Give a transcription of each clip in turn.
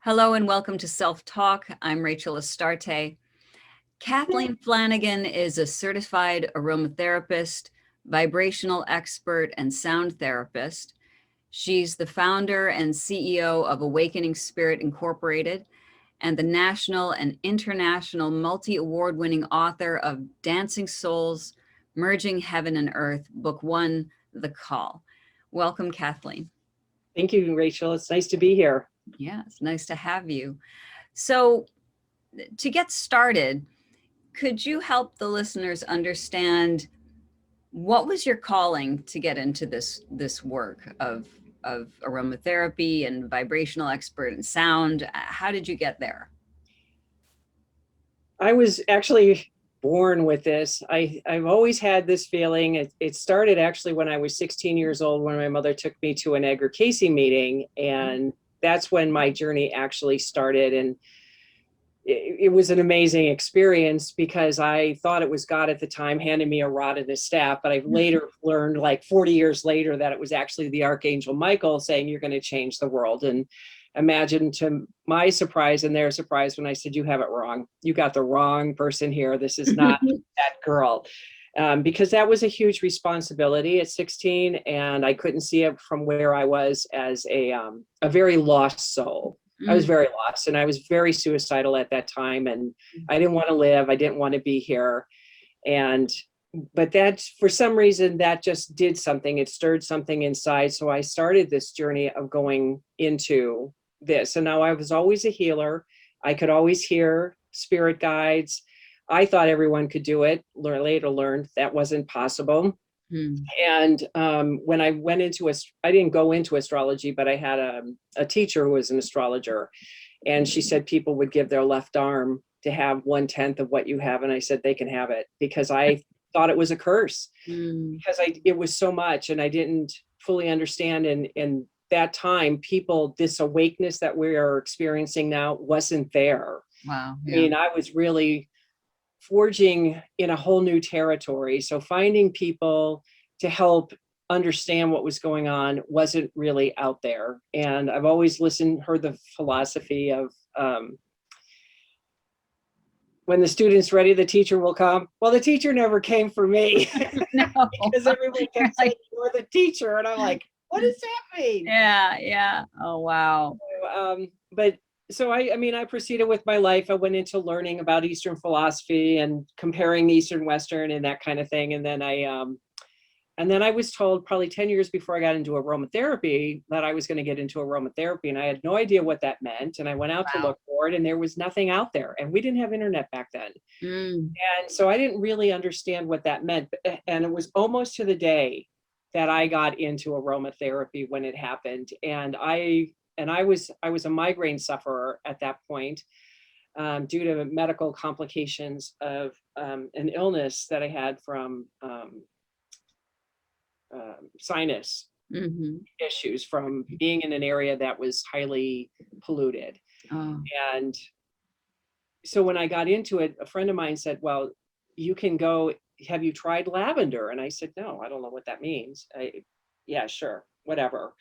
Hello and welcome to Self Talk. I'm Rachel Astarte. Kathleen Flanagan is a certified aromatherapist, vibrational expert, and sound therapist. She's the founder and CEO of Awakening Spirit Incorporated and the national and international multi-award winning author of Dancing Souls, Merging Heaven and Earth, Book One, The Call. Welcome, Kathleen. Thank you, Rachel. It's nice to be here. Yeah, it's nice to have you. So to get started, could you help the listeners understand what was your calling to get into this work of aromatherapy and vibrational expert and sound? How did you get there? I was actually born with this. I've always had this feeling. It started actually when I was 16 years old, when my mother took me to an Edgar Cayce meeting. And that's when my journey actually started. And it was an amazing experience because I thought it was God at the time handing me a rod and a staff, but I later learned, like 40 years later, that it was actually the Archangel Michael saying, you're going to change the world. And imagine, to my surprise and their surprise, when I said, you have it wrong. You got the wrong person here. This is not that girl. Because that was a huge responsibility at 16, and I couldn't see it from where I was as a very lost soul. I was very lost, and I was very suicidal at that time, and I didn't want to live. I didn't want to be here. But that, for some reason, that just did something. It stirred something inside. So I started this journey of going into this. And now I was always a healer. I could always hear spirit guides. I thought everyone could do it. Later learned that wasn't possible. And when I went into I didn't go into astrology, but I had a teacher who was an astrologer, and she said people would give their left arm to have 1/10 of what you have, and I said they can have it, because I thought it was a curse, because it was so much, and I didn't fully understand. And in that time, people, this awakeness that we are experiencing now wasn't there. Wow. Yeah. I mean, I was really forging in a whole new territory. So finding people to help understand what was going on wasn't really out there. And I've always heard the philosophy of when the student's ready, the teacher will come. Well, the teacher never came for me. No. Because everyone kept saying, you're the teacher. And I'm like, what does that mean? Yeah. Oh, wow. So I proceeded with my life. I went into learning about Eastern philosophy and comparing Eastern, Western, and that kind of thing. And then I was told, probably 10 years before I got into aromatherapy, that I was going to get into aromatherapy. And I had no idea what that meant. And I went out to look for it, and there was nothing out there. And we didn't have internet back then. And so I didn't really understand what that meant. And it was almost to the day that I got into aromatherapy when it happened. And I was a migraine sufferer at that point, due to medical complications of an illness that I had from sinus issues from being in an area that was highly polluted. And so when I got into it, a friend of mine said, well, you can go, have you tried lavender? And I said, no, I don't know what that means. Yeah, sure, whatever.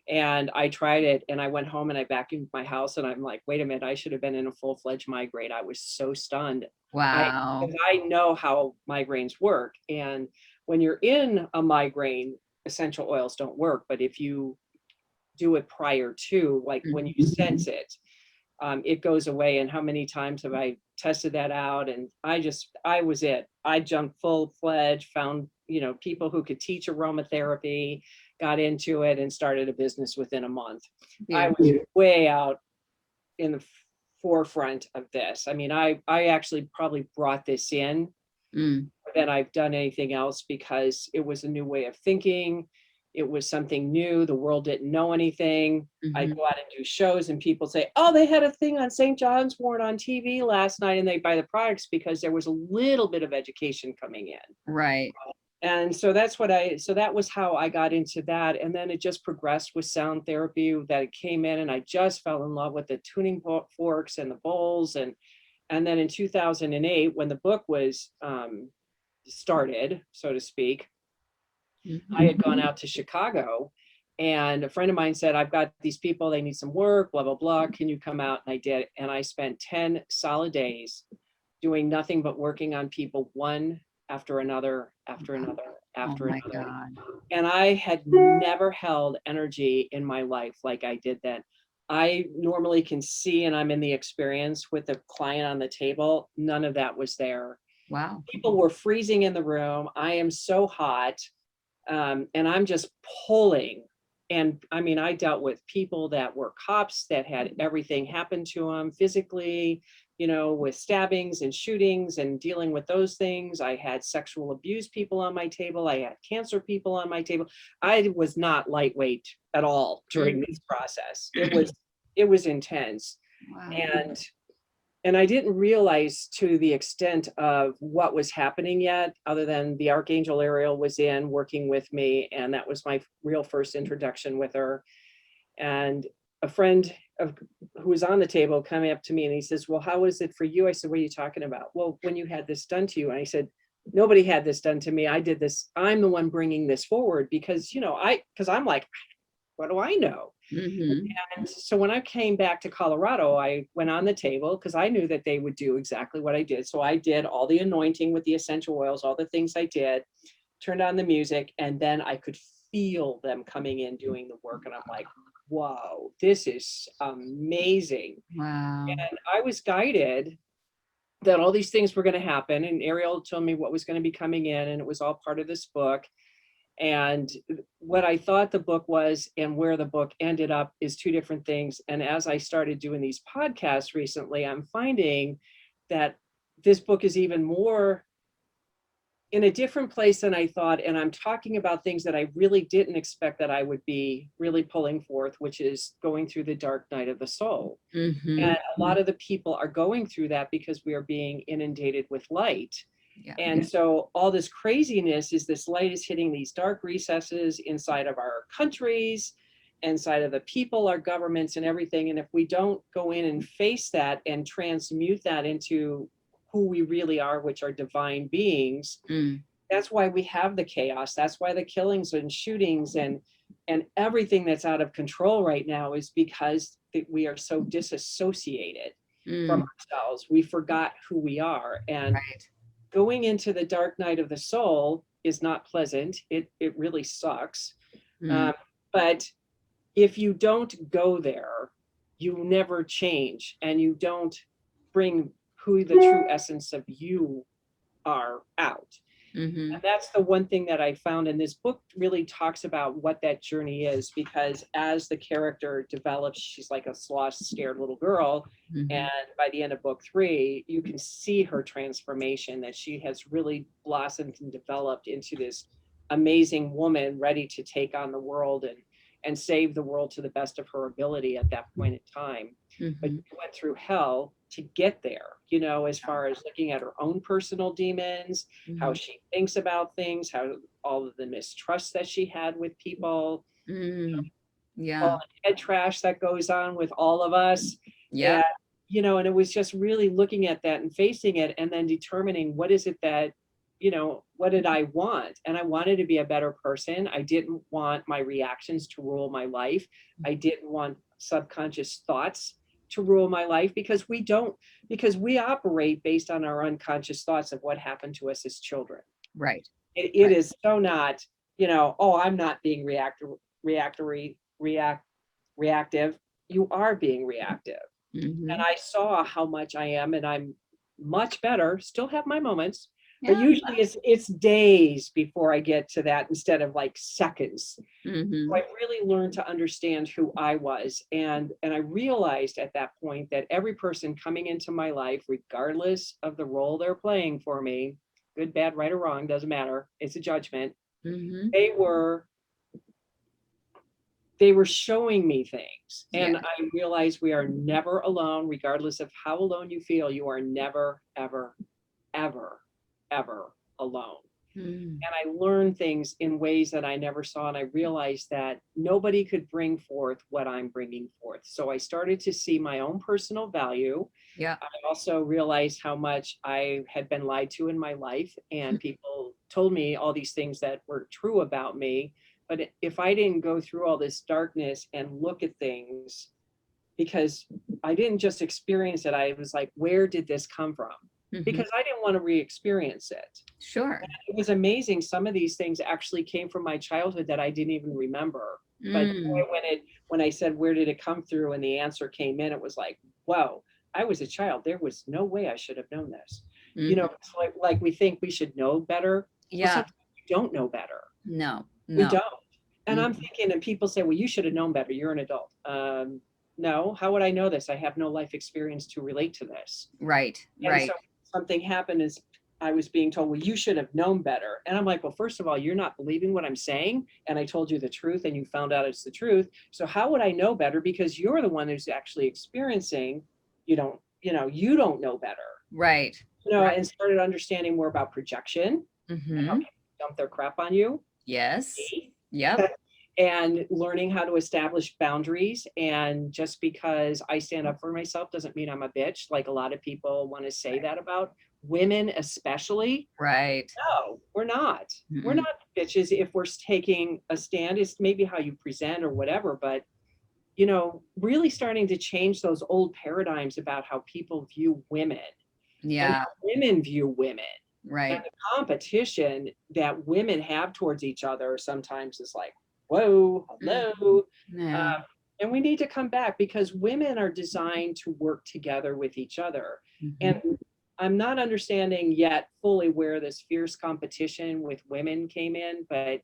And I tried it, and I went home and I vacuumed my house, and I'm like, wait a minute, I should have been in a full-fledged migraine. I was so stunned. Wow. I know how migraines work. And when you're in a migraine, essential oils don't work. But if you do it prior to, like when you sense it, it goes away. And how many times have I tested that out? And I was it. I jumped full-fledged, found, people who could teach aromatherapy, got into it, and started a business within a month. I was way out in the forefront of this. I mean, I actually probably brought this in more than I've done anything else, because it was a new way of thinking. It was something new. The world didn't know anything. I'd go out and do shows, and people say, oh, they had a thing on St. John's Wort on TV last night, and they buy the products because there was a little bit of education coming in. Right. And so that was how I got into that. And then it just progressed with sound therapy, that it came in, and I just fell in love with the tuning forks and the bowls. And then in 2008, when the book was started, so to speak, I had gone out to Chicago, And a friend of mine said, I've got these people, they need some work, blah, blah, blah. Can you come out? And I did. And I spent 10 solid days doing nothing but working on people one after another, after another, Oh after my another. God. And I had never held energy in my life like I did then. I normally can see, and I'm in the experience with the client on the table. None of that was there. Wow. People were freezing in the room. I am so hot. And I'm just pulling. And I mean, I dealt with people that were cops that had everything happen to them physically, you know, with stabbings and shootings and dealing with those things. I had sexual abuse people on my table. I had cancer people on my table. I was not lightweight at all during this process. It was intense. Wow. And I didn't realize to the extent of what was happening yet, other than the Archangel Ariel was in working with me. And that was my real first introduction with her. And a friend who was on the table coming up to me and he says, well, how was it for you? I said, what are you talking about? Well, when you had this done to you. And I said, nobody had this done to me. I did this. I'm the one bringing this forward because, you know, because I'm like, what do I know? Mm-hmm. And so when I came back to Colorado, I went on the table because I knew that they would do exactly what I did. So I did all the anointing with the essential oils, all the things I did, turned on the music, and then I could feel them coming in doing the work. And I'm like, whoa, this is amazing. Wow. And I was guided that all these things were going to happen. And Ariel told me what was going to be coming in, and it was all part of this book. And what I thought the book was and where the book ended up is two different things. And as I started doing these podcasts recently, I'm finding that this book is even more in a different place than I thought. And I'm talking about things that I really didn't expect that I would be really pulling forth, which is going through the dark night of the soul. Mm-hmm. And a lot of the people are going through that because we are being inundated with light. Yeah. And so all this craziness is this light is hitting these dark recesses inside of our countries, inside of the people, our governments and everything. And if we don't go in and face that and transmute that into who we really are, which are divine beings, that's why we have the chaos. That's why the killings and shootings and everything that's out of control right now is because we are so disassociated from ourselves. We forgot who we are. And Right. going into the dark night of the soul is not pleasant. It really sucks. But if you don't go there, you never change and you don't bring who the true essence of you are out. Mm-hmm. And that's the one thing that I found. And this book really talks about what that journey is, because as the character develops, she's like a lost, scared little girl. Mm-hmm. And by the end of book 3, you can see her transformation, that she has really blossomed and developed into this amazing woman ready to take on the world and save the world to the best of her ability at that point in time. But Mm-hmm. she went through hell to get there, you know, as far as looking at her own personal demons, how she thinks about things, how all of the mistrust that she had with people, Yeah. all the head trash that goes on with all of us. Yeah. And, you know, and it was just really looking at that and facing it and then determining what is it that, you know, what did I want? And I wanted to be a better person. I didn't want my reactions to rule my life. I didn't want subconscious thoughts to rule my life, because we operate based on our unconscious thoughts of what happened to us as children. Right. It Right. is so not, you know, oh, I'm not being reactive. You are being reactive. Mm-hmm. And I saw how much I am, and I'm much better, still have my moments, Yeah. but usually it's days before I get to that instead of like seconds. Mm-hmm. So I really learned to understand who I was. And I realized at that point that every person coming into my life, regardless of the role they're playing for me, good, bad, right, or wrong, doesn't matter. It's a judgment. Mm-hmm. They were showing me things. And Yeah. I realized we are never alone, regardless of how alone you feel. You are never, ever, ever, ever alone. And I learned things in ways that I never saw. And I realized that nobody could bring forth what I'm bringing forth. So I started to see my own personal value. Yeah. I also realized how much I had been lied to in my life. And people told me all these things that were true about me, But if I didn't go through all this darkness and look at things, because I didn't just experience it, I was like, where did this come from? Because I didn't want to re-experience it. Sure. And it was amazing. Some of these things actually came from my childhood that I didn't even remember. But when I said, where did it come through? And the answer came in, it was like, whoa, I was a child. There was no way I should have known this. You know, it's like we think we should know better. Yeah. Well, sometimes we don't know better. No. We don't. And I'm thinking, and people say, well, you should have known better. You're an adult. No, how would I know this? I have no life experience to relate to this. Right. And so something happened is I was being told, well, you should have known better. And I'm like, well, first of all, you're not believing what I'm saying. And I told you the truth and you found out it's the truth. So how would I know better? Because you're the one who's actually experiencing, you don't know better. Right. And started understanding more about projection and how people dump their crap on you. Yes. Yep. And learning how to establish boundaries. And just because I stand up for myself doesn't mean I'm a bitch, like a lot of people want to say that about women, especially. Right. No, we're not. We're not bitches if we're taking a stand. It's maybe how you present or whatever, but really starting to change those old paradigms about how people view women. Yeah. And how women view women. Right. And the competition that women have towards each other sometimes is like, whoa, hello. Yeah. And we need to come back because women are designed to work together with each other. And I'm not understanding yet fully where this fierce competition with women came in, but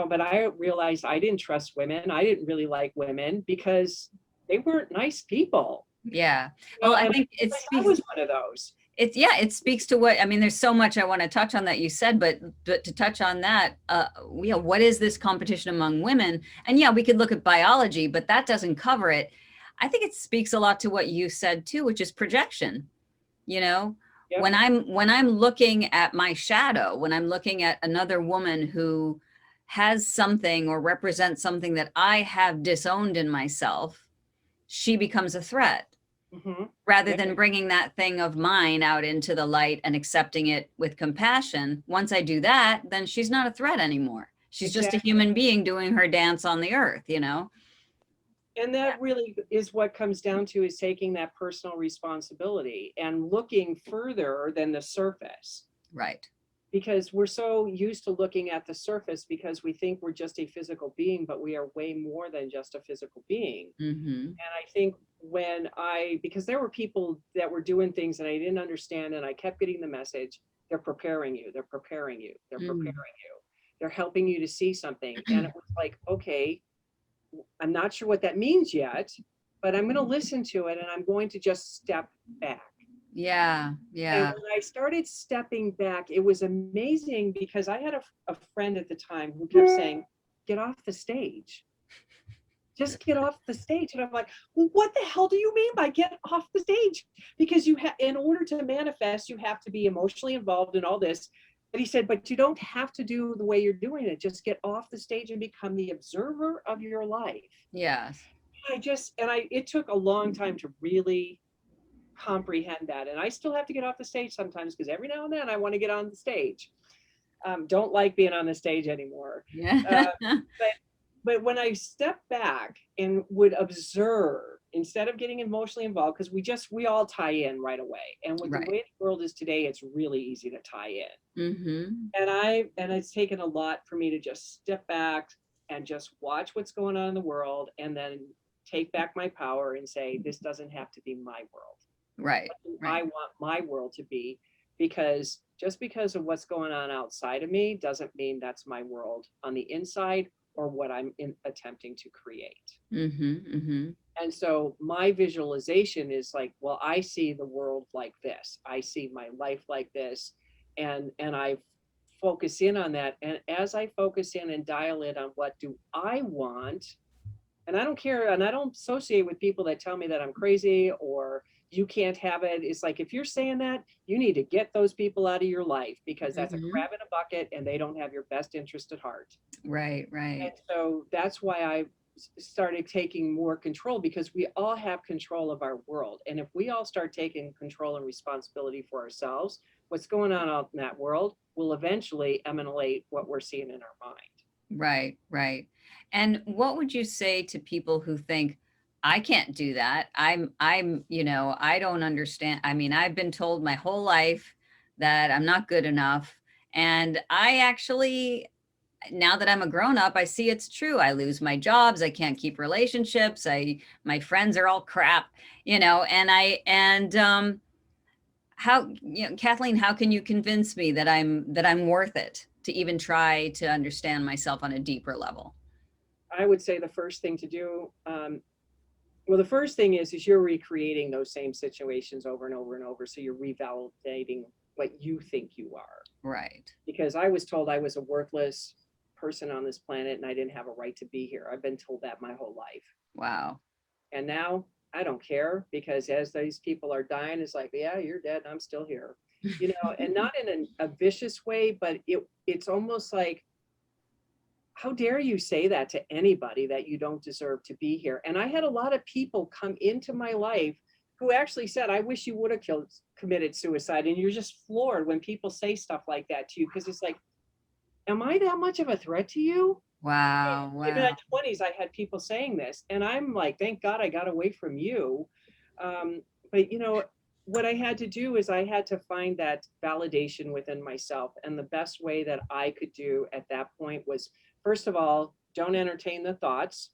but I realized I didn't trust women. I didn't really like women because they weren't nice people. Yeah. Well, I think I was one of those. It speaks to what, I mean, there's so much I want to touch on that you said, but to touch on that, what is this competition among women? And yeah, we could look at biology, but that doesn't cover it. I think it speaks a lot to what you said too, which is projection. Yep. When I'm looking at my shadow, when I'm looking at another woman who has something or represents something that I have disowned in myself, she becomes a threat. Rather than bringing that thing of mine out into the light and accepting it with compassion. Once I do that, then she's not a threat anymore. She's just a human being doing her dance on the earth, And that really is what comes down to, is taking that personal responsibility and looking further than the surface. Right. Because we're so used to looking at the surface because we think we're just a physical being, but we are way more than just a physical being. And I think because there were people that were doing things that I didn't understand, and I kept getting the message, they're preparing you, they're preparing you, they're preparing you, they're helping you to see something. And it was like, okay, I'm not sure what that means yet, but I'm going to listen to it and I'm going to just step back. Yeah. And when I started stepping back, it was amazing because I had a friend at the time who kept saying, get off the stage. Just get off the stage. And I'm like, well, what the hell do you mean by get off the stage? Because in order to manifest, you have to be emotionally involved in all this. And he said, but you don't have to do the way you're doing it. Just get off the stage and become the observer of your life. Yes. It took a long time to really comprehend that. And I still have to get off the stage sometimes because every now and then I want to get on the stage. Don't like being on the stage anymore. Yeah. But when I step back and would observe instead of getting emotionally involved, because we all tie in right away. And with the way the world is today, it's really easy to tie in. And it's taken a lot for me to just step back and just watch what's going on in the world and then take back my power and say, this doesn't have to be my world. Right. I want my world to be, because just because of what's going on outside of me doesn't mean that's my world on the inside or what I'm attempting to create. And so my visualization is like, well, I see the world like this. I see my life like this. And I focus in on that. And as I focus in and dial in on what do I want, and I don't care, and I don't associate with people that tell me that I'm crazy or you can't have it. It's like, if you're saying that, you need to get those people out of your life, because that's a crab in a bucket and they don't have your best interest at heart. Right. And so that's why I started taking more control, because we all have control of our world. And if we all start taking control and responsibility for ourselves, what's going on out in that world will eventually emanate what we're seeing in our mind. Right, right. And what would you say to people who think, I can't do that? I don't understand. I mean, I've been told my whole life that I'm not good enough. And I actually, now that I'm a grown up, I see it's true. I lose my jobs. I can't keep relationships. My friends are all crap, and how, Kathleen, how can you convince me that I'm worth it to even try to understand myself on a deeper level? I would say the first thing to do, well, the first thing is you're recreating those same situations over and over and over. So you're revalidating what you think you are. Right. Because I was told I was a worthless person on this planet and I didn't have a right to be here. I've been told that my whole life. Wow. And now I don't care, because as these people are dying, it's like, yeah, you're dead and I'm still here. And not in a vicious way, but it's almost like, how dare you say that to anybody, that you don't deserve to be here? And I had a lot of people come into my life who actually said, I wish you would have committed suicide. And you're just floored when people say stuff like that to you, because it's like, am I that much of a threat to you? Wow. In my Wow. 20s, I had people saying this, and I'm like, thank God I got away from you. But what I had to do is I had to find that validation within myself. And the best way that I could do at that point was, first of all, don't entertain the thoughts,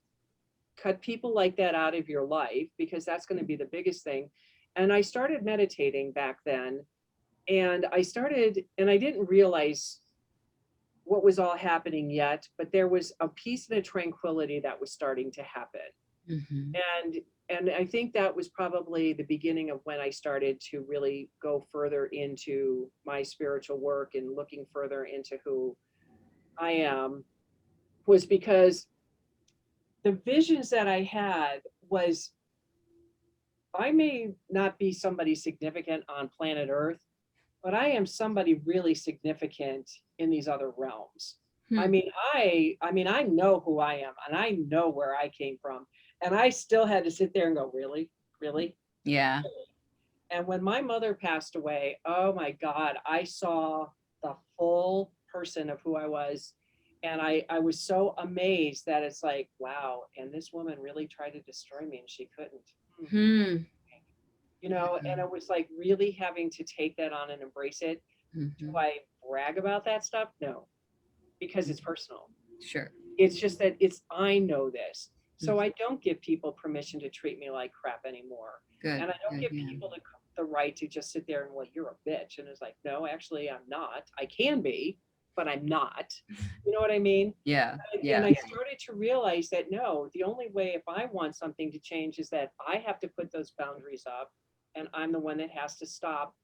cut people like that out of your life, because that's going to be the biggest thing. And I started meditating back then. And I didn't realize what was all happening yet, but there was a peace and a tranquility that was starting to happen. Hmm. And I think that was probably the beginning of when I started to really go further into my spiritual work and looking further into who I am, was because the visions that I had was, I may not be somebody significant on planet Earth, but I am somebody really significant in these other realms. I Hmm. mean, I know who I am and I know where I came from. And I still had to sit there and go, really? Really? Yeah. And when my mother passed away, oh my God, I saw the full person of who I was. And I was so amazed that it's like, wow, and this woman really tried to destroy me and she couldn't. Hmm. And it was like really having to take that on and embrace it. Do Hmm. I brag about that stuff? No, because it's personal. Sure. It's just that I know this. So Mhm. I don't give people permission to treat me like crap anymore. Good. And I don't Good. give Yeah. people the right to just sit there and, well, you're a bitch. And it's like, no, actually, I'm not. I can be, but I'm not. You know what I mean? Yeah. And Yeah. I started to realize that no, the only way if I want something to change is that I have to put those boundaries up, and I'm the one that has to stop.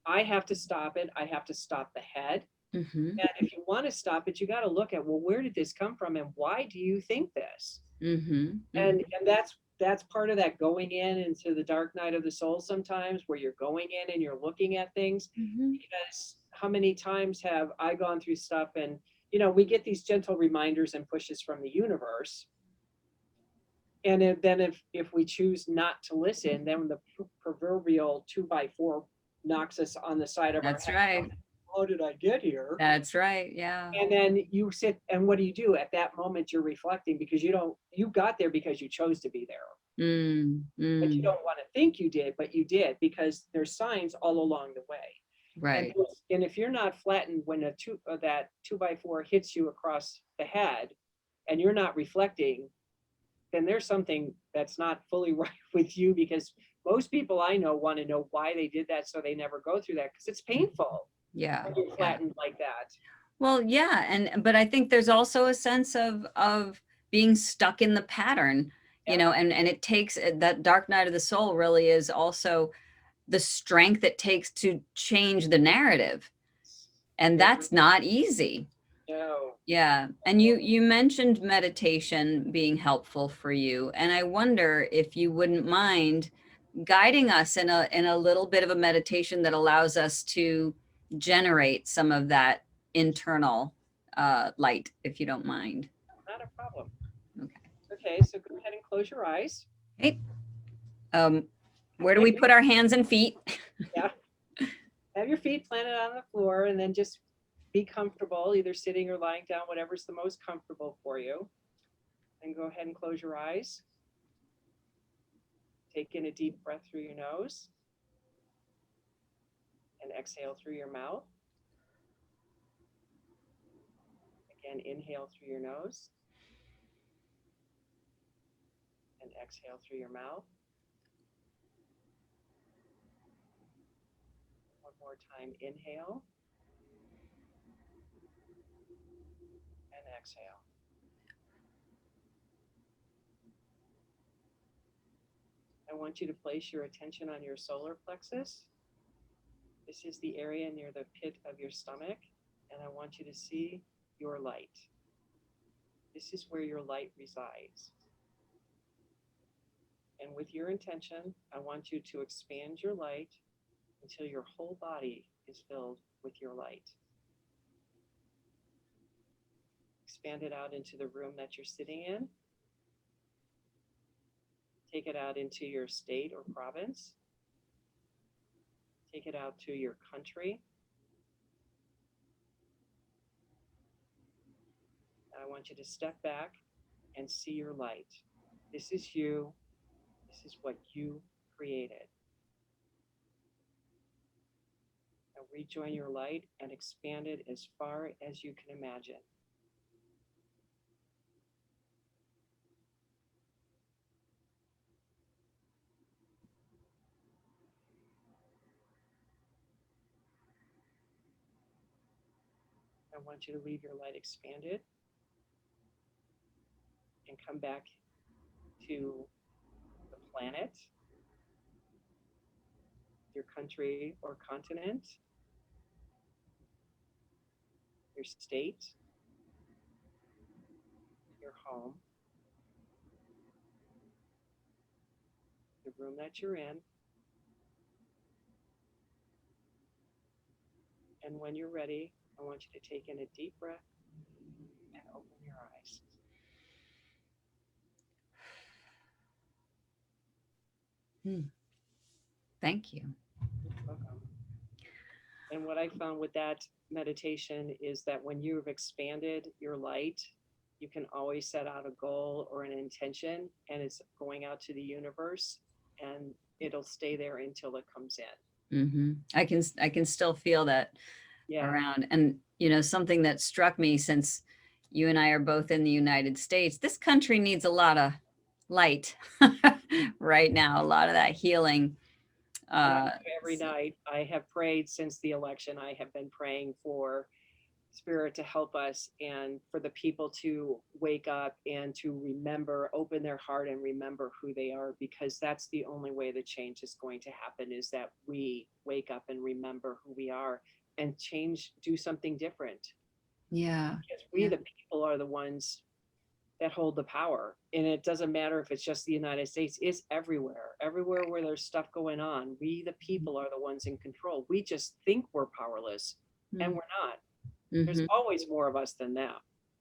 I have to stop it. I have to stop the head. Hmm. And if you want to stop it, you got to look at, well, where did this come from and why do you think this? Hmm. Hmm. And that's part of that going in into the dark night of the soul sometimes, where you're going in and you're looking at things. Hmm. Because how many times have I gone through stuff, and we get these gentle reminders and pushes from the universe, and then if we choose not to listen, then the proverbial 2x4 knocks us on the side of our That's head. right. How did I get here? That's right. Yeah. And then you sit, and what do? At that moment, you're reflecting, because you got there because you chose to be there. Mm. But you Mm. don't want to think you did, but you did, because there's signs all along the way. And Right. and if you're not flattened when that 2x4 hits you across the head, and you're not reflecting, then there's something that's not fully right with you, because most people I know want to know why they did that, so they never go through that, because it's painful Yeah. when you're Yeah. flattened like that. Well, yeah, but I think there's also a sense of being stuck in the pattern, Yeah. and it takes that dark night of the soul really is also the strength it takes to change the narrative, and Yeah. that's not easy. No. Yeah, and you mentioned meditation being helpful for you, and I wonder if you wouldn't mind guiding us in a little bit of a meditation that allows us to generate some of that internal light, if you don't mind. Not a problem. Okay. Okay, so go ahead and close your eyes. Hey, um, where do we put our hands and feet? Yeah. Have your feet planted on the floor, and then just Be comfortable, either sitting or lying down, whatever's the most comfortable for you. And go ahead and close your eyes. Take in a deep breath through your nose and exhale through your mouth. Again, inhale through your nose and exhale through your mouth. One more time, inhale and exhale. I want you to place your attention on your solar plexus. This is the area near the pit of your stomach, and I want you to see your light. This is where your light resides. And with your intention, I want you to expand your light until your whole body is filled with your light. Expand it out into the room that you're sitting in. Take it out into your state or province. Take it out to your country. I want you to step back and see your light. This is you. This is what you created. Now rejoin your light and expand it as far as you can imagine. I want you to leave your light expanded and come back to the planet, your country or continent, your state, your home, the room that you're in. And when you're ready, I want you to take in a deep breath and open your eyes. Thank you. You're welcome. And what I found with that meditation is that when you've expanded your light, you can always set out a goal or an intention, and it's going out to the universe, and it'll stay there until it comes in. Mm-hmm. I can still feel that around. And, something that struck me, since you and I are both in the United States, this country needs a lot of light right now, a lot of that healing. Every night I have prayed since the election. I have been praying for Spirit to help us and for the people to wake up and to remember, open their heart and remember who they are, because that's the only way the change is going to happen, is that we wake up and remember who we are and change, do something different. Yeah. Because we, the people, are the ones that hold the power. And it doesn't matter if it's just the United States, it's everywhere. Everywhere where there's stuff going on, we, the people, are the ones in control. We just think we're powerless, and we're not. There's always more of us than them.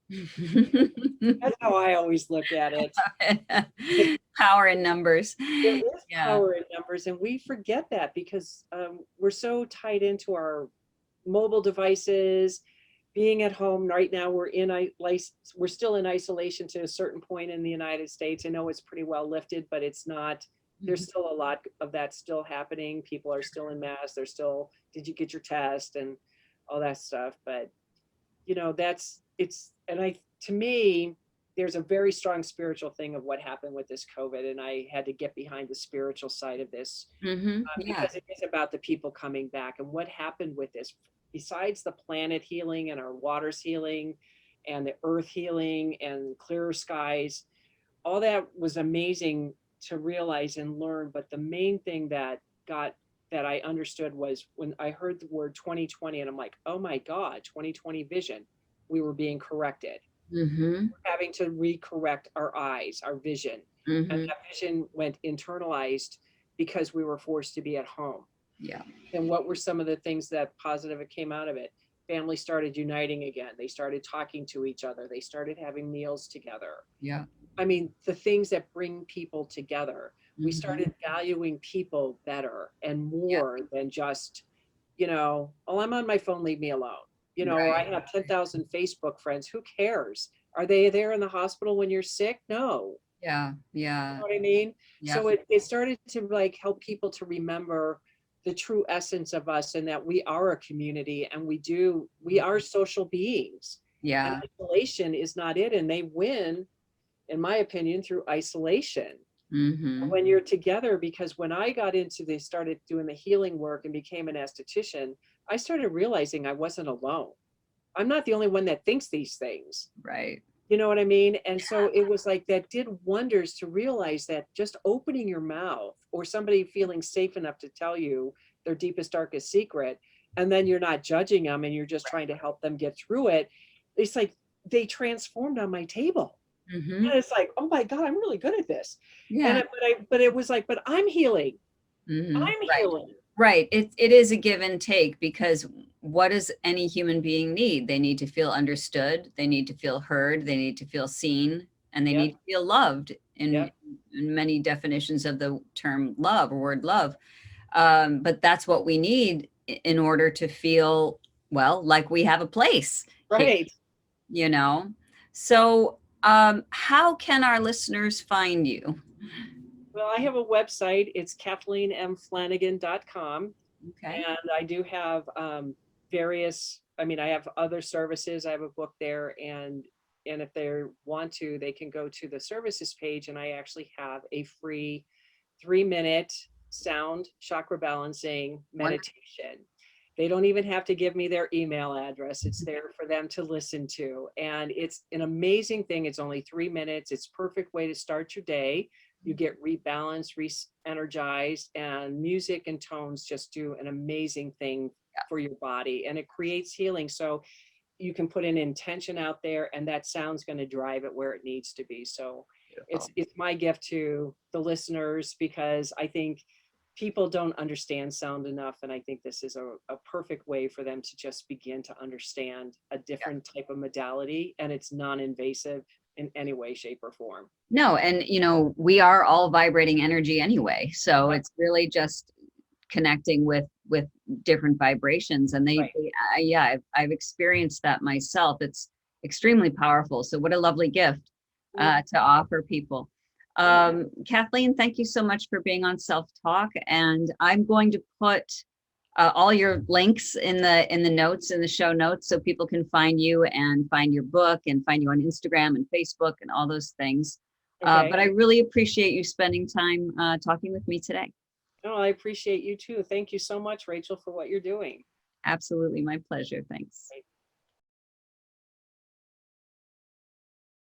That's how I always look at it. Power in numbers. There is power in numbers, and we forget that because we're so tied into our mobile devices, being at home. Right now, we're still in isolation to a certain point in the United States. I know it's pretty well lifted, but it's not. There's still a lot of that still happening. People are still in masks. They're still, did you get your test and all that stuff? But to me, there's a very strong spiritual thing of what happened with this COVID, and I had to get behind the spiritual side of this because it is about the people coming back and what happened with this. Besides the planet healing and our waters healing and the earth healing and clearer skies, all that was amazing to realize and learn. But the main thing that I understood was when I heard the word 2020, and I'm like, oh my God, 2020 vision. We were being corrected. We're having to recorrect our eyes, our vision. And that vision went internalized because we were forced to be at home. Yeah. And what were some of the things that positive that came out of it? Families started uniting again. They started talking to each other. They started having meals together. Yeah. I mean, the things that bring people together. We started valuing people better and more than just, oh, I'm on my phone, leave me alone. You know, I have 10,000 Facebook friends. Who cares? Are they there in the hospital when you're sick? No. Yeah. You Yeah. know what I mean? Yeah. So it started to like help people to remember the true essence of us and that we are a community and we are social beings. And Yeah. isolation is not it. And they win, in my opinion, through isolation. Mm-hmm. When you're together, because when I got into they started doing the healing work and became an esthetician, I started realizing I wasn't alone. I'm not the only one that thinks these things. Right. You know what I mean? And so it was like that did wonders to realize that just opening your mouth or somebody feeling safe enough to tell you their deepest, darkest secret, and then you're not judging them and you're just trying to help them get through it. It's like they transformed on my table. Mm-hmm. And it's like, oh my God, I'm really good at this. And Yeah. but it was like, but I'm healing. Mm-hmm. I'm Right. healing. Right. It is a give and take, because what does any human being need? They need to feel understood. They need to feel heard. They need to feel seen, and they need Yep. to feel loved Yep. in many definitions of the term love or word love. But that's what we need in order to feel, well, like we have a place here, Right. you know? So, how can our listeners find you? Well, I have a website. It's KathleenMFlanagan.com. Okay. And I do have various, I mean, I have other services. I have a book there, and if they want to, they can go to the services page, and I actually have a free 3-minute sound chakra balancing Wonderful. meditation. They don't even have to give me their email address. It's there for them to listen to. And it's an amazing thing. It's only 3 minutes. It's perfect way to start your day. You get rebalanced, re-energized, and music and tones just do an amazing thing for your body, and it creates healing. So you can put an intention out there, and that sound's going to drive it where it needs to be. So Beautiful. it's my gift to the listeners, because I think people don't understand sound enough, and I think this is a perfect way for them to just begin to understand a different type of modality, and it's non-invasive in any way, shape, or form. No, and we are all vibrating energy anyway. So Yep. it's really just connecting with different vibrations, and Right. yeah, I've experienced that myself. It's extremely powerful. So what a lovely gift to offer people. Kathleen, thank you so much for being on Self Talk, and I'm going to put all your links in the notes, in the show notes, so people can find you and find your book and find you on Instagram and Facebook and all those things. Okay. But I really appreciate you spending time talking with me today. Oh, I appreciate you too. Thank you so much, Rachel, for what you're doing. Absolutely, my pleasure. Thanks.